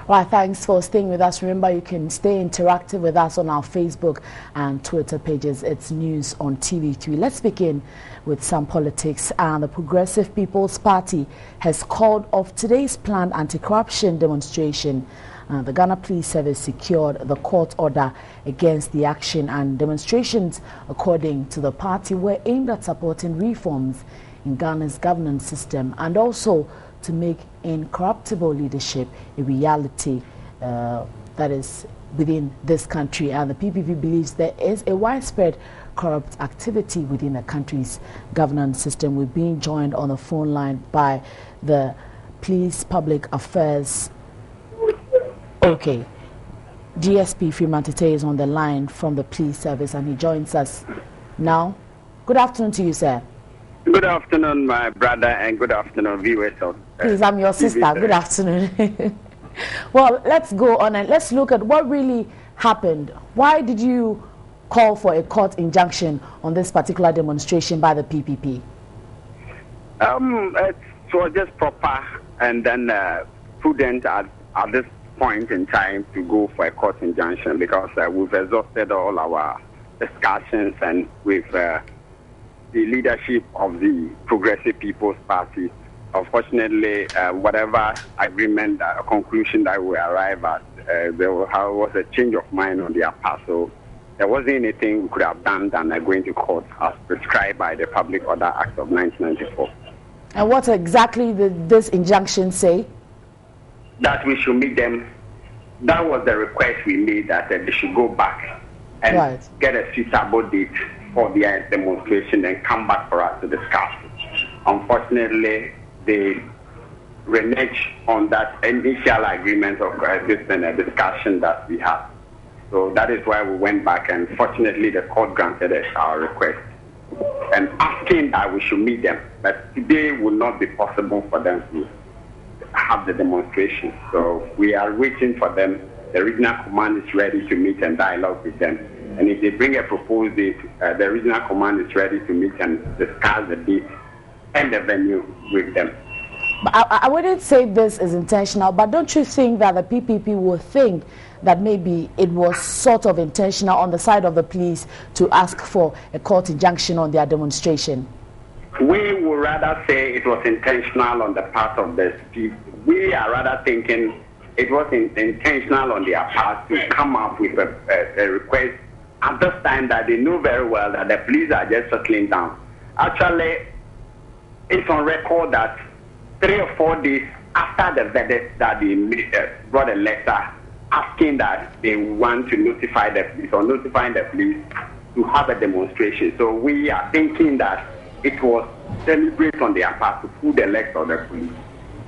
Right, thanks for staying with us. Remember, you can stay interactive with us on our Facebook and Twitter pages. It's News on TV3. Let's begin with some politics. And the Progressive People's Party has called off today's planned anti-corruption demonstration. The Ghana Police Service secured the court order against the action, and demonstrations, according to the party, were aimed at supporting reforms in Ghana's governance system and also to make incorruptible leadership a reality that is within this country. And the PPP believes there is a widespread corrupt activity within the country's governance system. We're being joined on the phone line by the Police Public Affairs. Okay, DSP Freeman Tete is on the line from the police service and he joins us now. Good afternoon to you, sir. Good afternoon, my brother, and good afternoon, viewers of Please, I'm your sister. Good afternoon. Well, let's go on and let's look at what really happened. Why did you call for a court injunction on this particular demonstration by the PPP? It was just proper and then prudent at this point in time to go for a court injunction because we've exhausted all our discussions and with the leadership of the Progressive People's Party. Unfortunately, whatever agreement or conclusion that we arrive at, there was a change of mind on their part. So there wasn't anything we could have done than going to court as prescribed by the Public Order Act of 1994. And what exactly did this injunction say? That we should meet them. That was the request we made, that they should go back and get a suitable date for their demonstration and come back for us to discuss. Unfortunately, they reneged on that initial agreement of discussion that we had. So that is why we went back, and fortunately the court granted us our request and asking that we should meet them. But today will not be possible for them to have the demonstration. So we are waiting for them. The regional command is ready to meet and dialogue with them. And if they bring a proposed date, the regional command is ready to meet and discuss the date and the venue with them. I wouldn't say this is intentional, but don't you think that the PPP will think that maybe it was sort of intentional on the side of the police to ask for a court injunction on their demonstration? We would rather say it was intentional on the part of the people. We are rather thinking it was intentional on their part to come up with a request at this time that they know very well that the police are just settling down. Actually, it's on record that 3 or 4 days after the verdict that they brought a letter asking that they want to notify the police or notifying the police to have a demonstration. So we are thinking that it was deliberate on their part to pull the legs of the police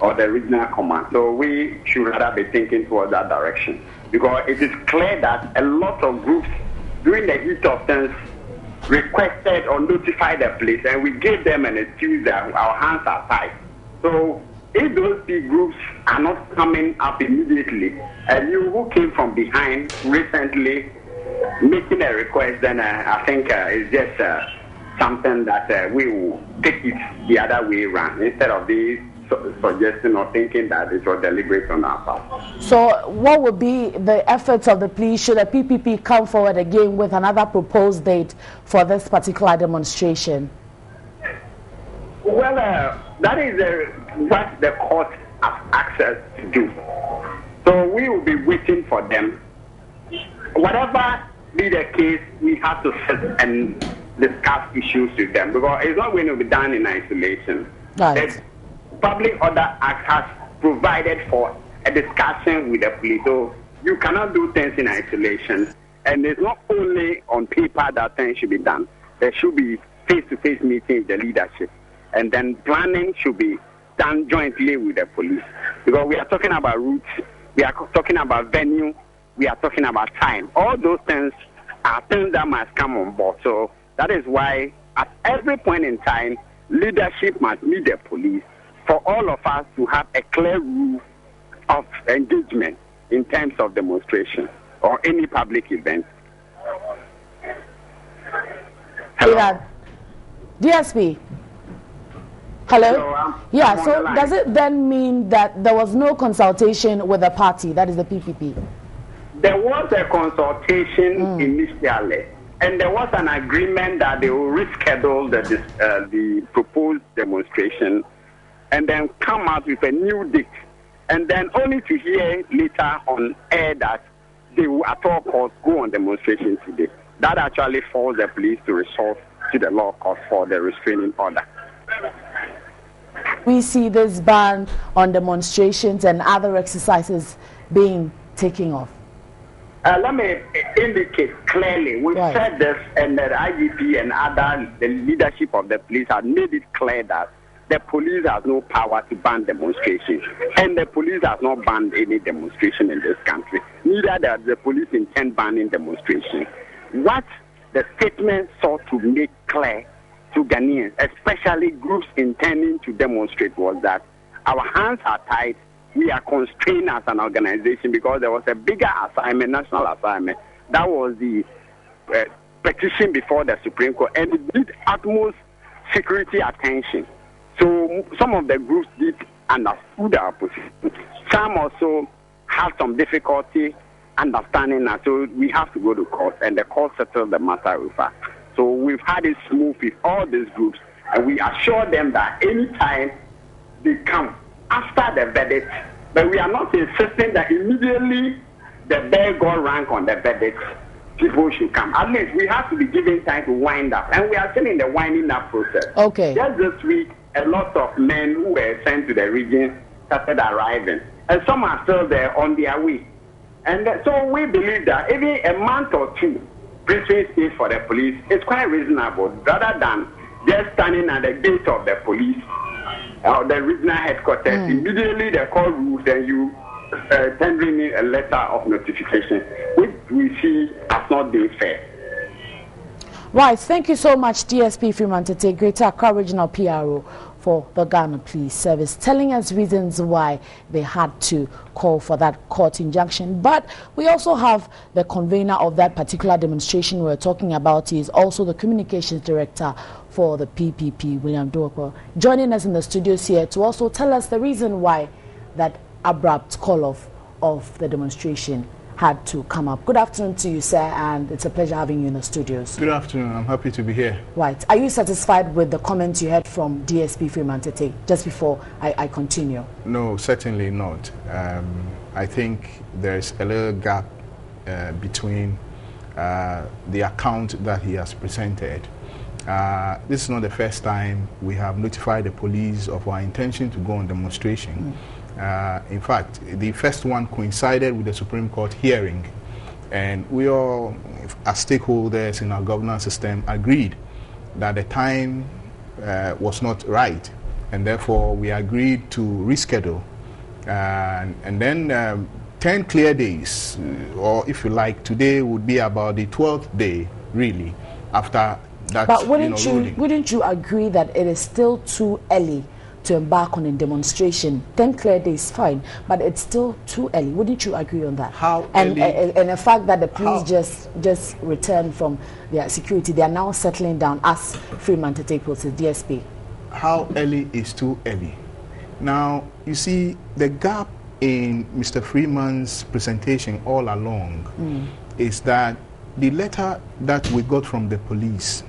or the regional command. So we should rather be thinking towards that direction, because it is clear that a lot of groups during the heat of things requested or notified the police, and we gave them an excuse that our hands are tied. So if those big groups are not coming up immediately, and you who came from behind recently making a request, then I think it's just something that we will take it the other way around instead of the suggesting or thinking that it was deliberate on our part. So what would be the efforts of the police should the PPP come forward again with another proposed date for this particular demonstration? Well, that is what the court has access to do. So we will be waiting for them. Whatever be the case, we have to sit and discuss issues with them, because it's not going to be done in isolation. Right. The Public Order Act has provided for a discussion with the police, so you cannot do things in isolation. And it's not only on paper that things should be done. There should be face-to-face meetings with the leadership, and then planning should be done jointly with the police, because we are talking about routes, we are talking about venue, we are talking about time. All those things are things that must come on board. So that is why at every point in time, leadership must meet the police for all of us to have a clear rule of engagement in terms of demonstration or any public event. Hello? DSP. Hello? So, yeah, so does it then mean that there was no consultation with the party, that is the PPP? There was a consultation initially, and there was an agreement that they will reschedule the proposed demonstration and then come out with a new date, and then only to hear later on air that they will at all costs go on demonstration today. That actually forced the police to resort to the law court for the restraining order. We see this ban on demonstrations and other exercises being taken off. Let me indicate clearly. We've said this, and the IGP and the leadership of the police have made it clear that the police has no power to ban demonstrations, and the police has not banned any demonstration in this country. Neither does the police intend banning demonstrations. What the statement sought to make clear to Ghanaians, especially groups intending to demonstrate, was that our hands are tied. We are constrained as an organization because there was a bigger assignment, national assignment. That was the petition before the Supreme Court, and it did utmost security attention. So some of the groups did understood our position. Some also had some difficulty understanding that. So we have to go to court, and the court settled the matter with us. So we've had it smooth with all these groups, and we assure them that anytime they come after the verdict, but we are not insisting that immediately the bell got rang on the verdict, people should come. At least we have to be given time to wind up, and we are still in the winding up process. Okay. Just this week, a lot of men who were sent to the region started arriving, and some are still there on their way. And so we believe that even a month or two prison space for the police is quite reasonable, rather than just standing at the gate of the police or the regional headquarters. Immediately the court rules, and you tendering me a letter of notification, which we see as not being fair. Right, thank you so much, DSP Freeman Tete, Greater Accra Regional PRO for the Ghana Police Service, telling us reasons why they had to call for that court injunction. But we also have the convener of that particular demonstration we're talking about. He is also the communications director for the PPP, William Dwoko, joining us in the studios here to also tell us the reason why that abrupt call of the demonstration had to come up. Good afternoon to you, sir, and it's a pleasure having you in the studios. Good afternoon. I'm happy to be here. Right. Are you satisfied with the comments you heard from DSP Freeman Tete just before I continue? No, certainly not. I think there's a little gap between the account that he has presented. This is not the first time we have notified the police of our intention to go on demonstration. In fact, the first one coincided with the Supreme Court hearing, and we all, as stakeholders in our governance system, agreed that the time was not right, and therefore we agreed to reschedule. And then 10 clear days, or if you like, today would be about the 12th day, really, after that. But wouldn't you agree that it is still too early to embark on a demonstration? 10 clear days, fine, but it's still too early. Wouldn't you agree on that? How and early? And the fact that the police just returned from their security, they are now settling down, as Freeman Tete puts it, DSP. How early is too early? Now, you see, the gap in Mr. Freeman's presentation all along is that the letter that we got from the police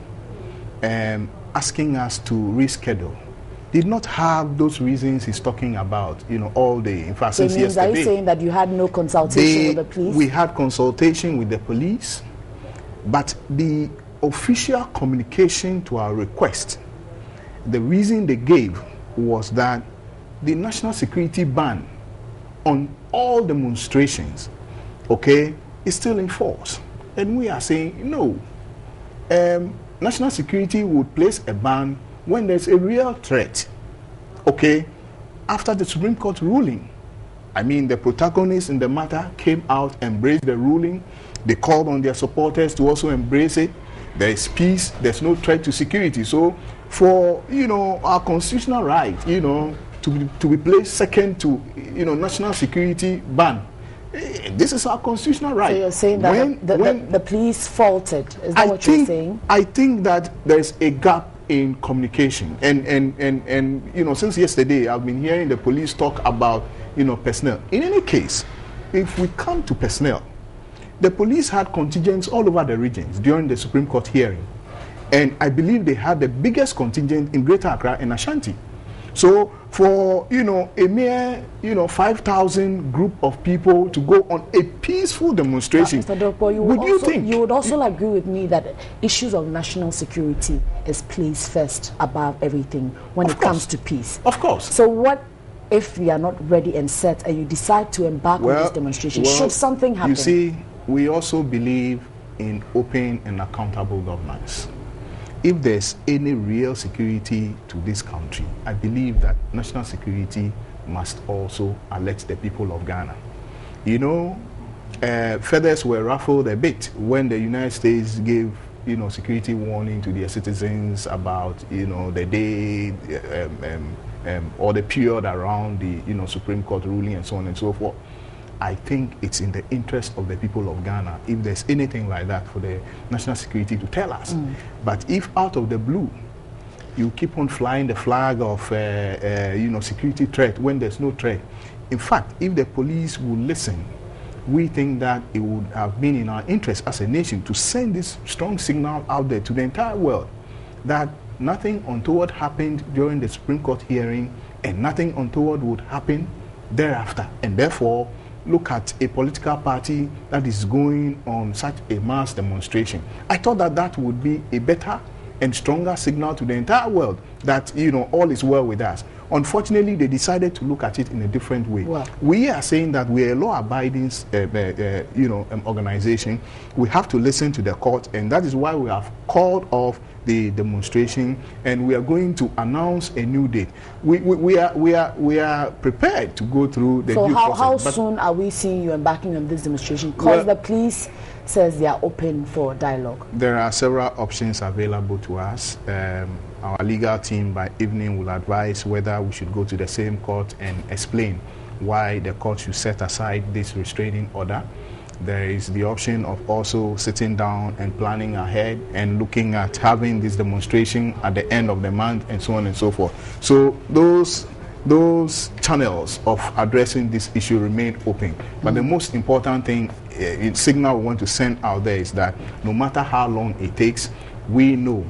asking us to reschedule did not have those reasons he's talking about, all day. In fact, since yesterday. Are you saying that you had no consultation with the police? We had consultation with the police, but the official communication to our request, the reason they gave was that the national security ban on all demonstrations, is still in force. And we are saying, no, national security would place a ban when there's a real threat, after the Supreme Court ruling. I mean, the protagonists in the matter came out, embraced the ruling. They called on their supporters to also embrace it. There is peace, there's no threat to security. So for, our constitutional right, to be placed second to, national security ban, this is our constitutional right. So you're saying that the police faulted, is that what you're saying? I think that there's a gap in communication. And you know, since yesterday, I've been hearing the police talk about, you know, personnel. In any case, if we come to personnel, the police had contingents all over the regions during the Supreme Court hearing. And I believe they had the biggest contingent in Greater Accra and Ashanti. So for, you know, a mere, you know, 5,000 group of people to go on a peaceful demonstration, Mr. Dopo, you would also agree with me that issues of national security is placed first above everything when it comes to peace? Of course. So what if we are not ready and set and you decide to embark on this demonstration? Should something happen? You see, we also believe in open and accountable governance. If there's any real security to this country, I believe that national security must also alert the people of Ghana. You know, feathers were ruffled a bit when the United States gave, you know, security warning to their citizens about, you know, the day or the period around the, you know, Supreme Court ruling and so on and so forth. I think it's in the interest of the people of Ghana, if there's anything like that, for the national security to tell us. But if out of the blue, you keep on flying the flag of, you know, security threat when there's no threat. In fact, if the police would listen, we think that it would have been in our interest as a nation to send this strong signal out there to the entire world that nothing untoward happened during the Supreme Court hearing and nothing untoward would happen thereafter. And therefore, look at a political party that is going on such a mass demonstration. I thought that that would be a better and stronger signal to the entire world that, you know, all is well with us. Unfortunately, they decided to look at it in a different way. Well, we are saying that we're a law-abiding, you know, organization. We have to listen to the court, and that is why we have called off the demonstration, and we are going to announce a new date. We are prepared to go through the due process. So how soon are we seeing you embarking on this demonstration? Because the police says they are open for dialogue. There are several options available to us. Our legal team by evening will advise whether we should go to the same court and explain why the court should set aside this restraining order. There is the option of also sitting down and planning ahead and looking at having this demonstration at the end of the month and so on and so forth. So those channels of addressing this issue remain open. But the most important thing, signal we want to send out there is that no matter how long it takes, we know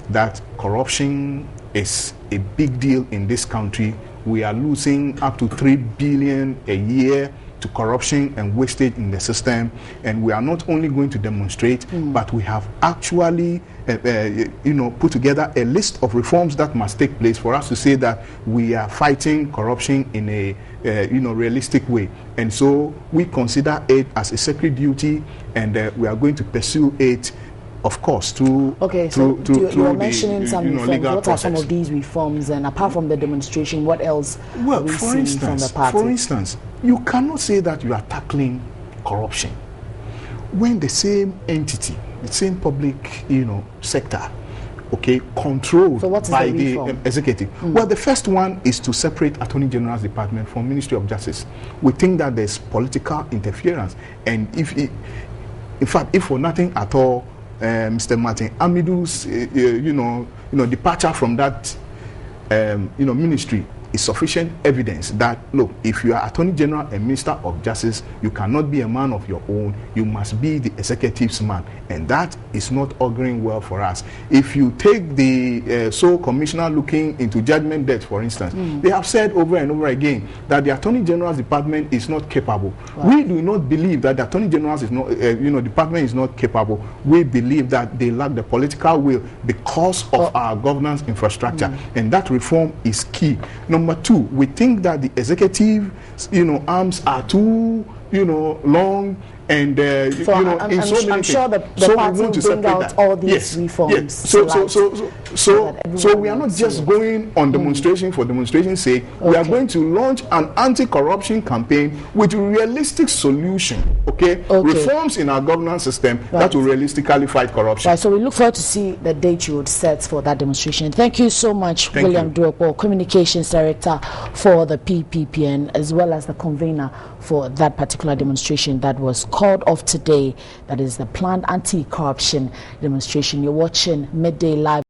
that corruption is a big deal in this country. We are losing up to 3 billion a year to corruption and wastage in the system, and we are not only going to demonstrate, but we have actually you know, put together a list of reforms that must take place for us to say that we are fighting corruption in a you know, realistic way. And so we consider it as a sacred duty, and we are going to pursue it, of course, through you were mentioning some reforms. What process. Are some of these reforms? And apart from the demonstration, what else are we seeing from the party? For instance, you cannot say that you are tackling corruption when the same entity, the same public, you know, sector, controlled by the executive. Well, the first one is to separate Attorney General's department from Ministry of Justice. We think that there's political interference, and in fact, if for nothing at all, Mr. Martin Amidu's, departure from that, ministry is sufficient evidence that, look, if you are Attorney General and Minister of Justice, you cannot be a man of your own. You must be the executive's man. And that is not auguring well for us. If you take the sole commissioner looking into judgment debt, for instance, they have said over and over again that the Attorney General's department is not capable. Wow. We do not believe that the Attorney General's is not, department is not capable. We believe that they lack the political will because of our governance infrastructure. And that reform is key. Number two, we think that the executive, arms are too, long, and I'm sure the party will bring out all these reforms. Yes. So we are not just going on demonstration for demonstration's sake. We are going to launch an anti-corruption campaign with realistic solution. Reforms in our governance system that will realistically fight corruption. Right. So we look forward to see the date you would set for that demonstration. Thank you so much, William Duopo, Communications Director for the PPPN, as well as the convener for that particular demonstration that was called off today. That is the planned anti-corruption demonstration. You're watching Midday Live.